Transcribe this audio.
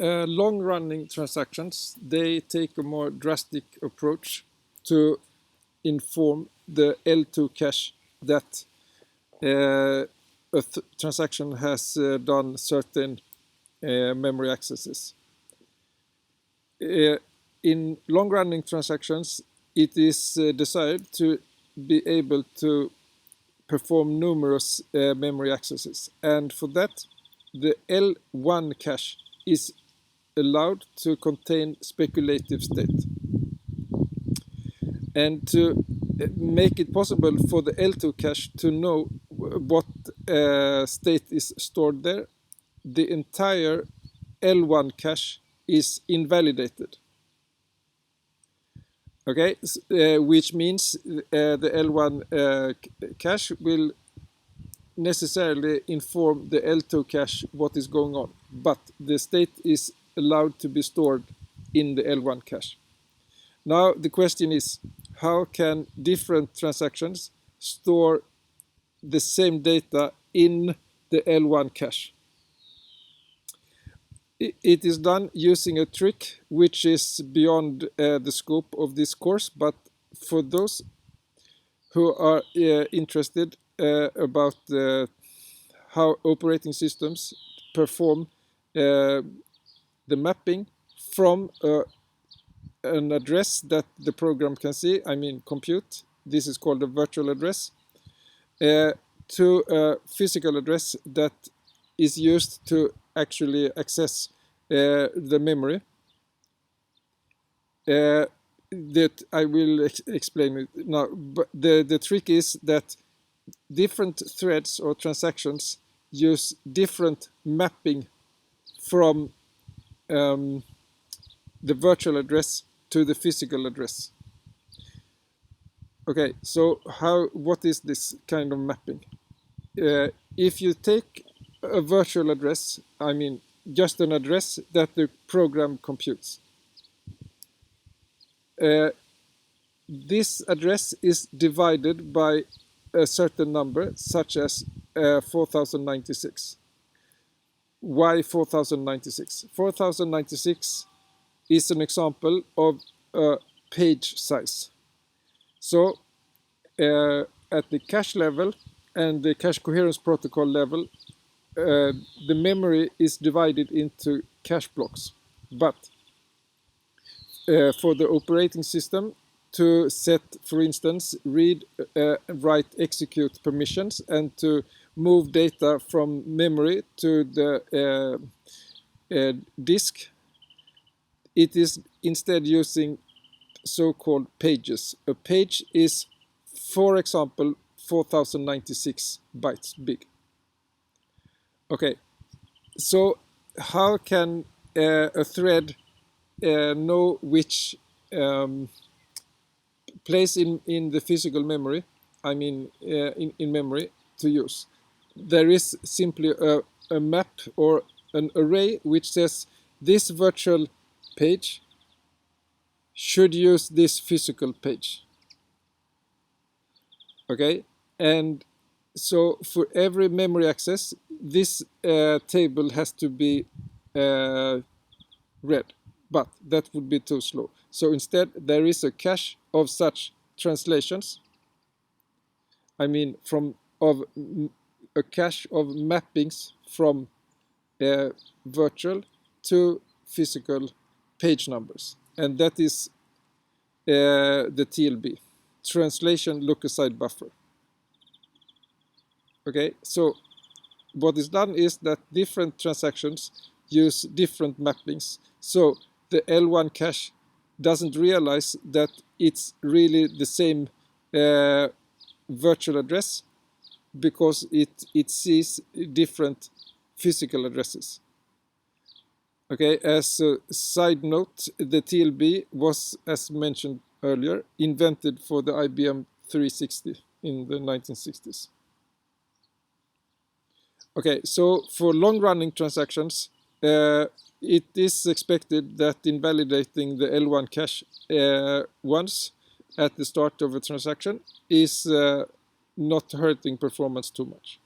Long-running transactions, they take a more drastic approach to inform the L2 cache that a transaction has done certain memory accesses. In long-running transactions, it is desired to be able to perform numerous memory accesses, and for that the L1 cache is allowed to contain speculative state. And to make it possible for the L2 cache to know what state is stored there, the entire L1 cache is invalidated. Okay, which means the L1 cache will necessarily inform the L2 cache what is going on, but the state is allowed to be stored in the L1 cache. Now the question is, how can different transactions store the same data in the L1 cache? It is done using a trick which is beyond the scope of this course, but for those who are interested about how operating systems perform the mapping from an address that the program can see, I mean compute, this is called a virtual address, to a physical address that is used to actually access the memory. That I will explain it now, but the trick is that different threads or transactions use different mapping from the virtual address to the physical address. Okay, so what is this kind of mapping? If you take a virtual address, I mean just an address that the program computes, this address is divided by a certain number, such as 4096. Why 4096? 4096 is an example of a page size. So at the cache level and the cache coherence protocol level, the memory is divided into cache blocks. But for the operating system to set, for instance, read, write, execute permissions, and to move data from memory to the disk, it is instead using so-called pages. A page is, for example, 4096 bytes big. Okay, so how can a thread know which place in the physical memory, I mean in memory, to use? There is simply a map or an array which says this virtual page should use this physical page. Okay, and so for every memory access, this table has to be read, but that would be too slow. So instead there is a cache of such translations, I mean a cache of mappings from virtual to physical page numbers, and that is the TLB, translation look-aside buffer. Okay, so what is done is that different transactions use different mappings. So the L1 cache doesn't realize that it's really the same virtual address, because it sees different physical addresses. Okay, as a side note, the TLB was, as mentioned earlier, invented for the IBM 360 in the 1960s. Okay, so for long-running transactions, it is expected that invalidating the L1 cache once at the start of a transaction is not hurting performance too much.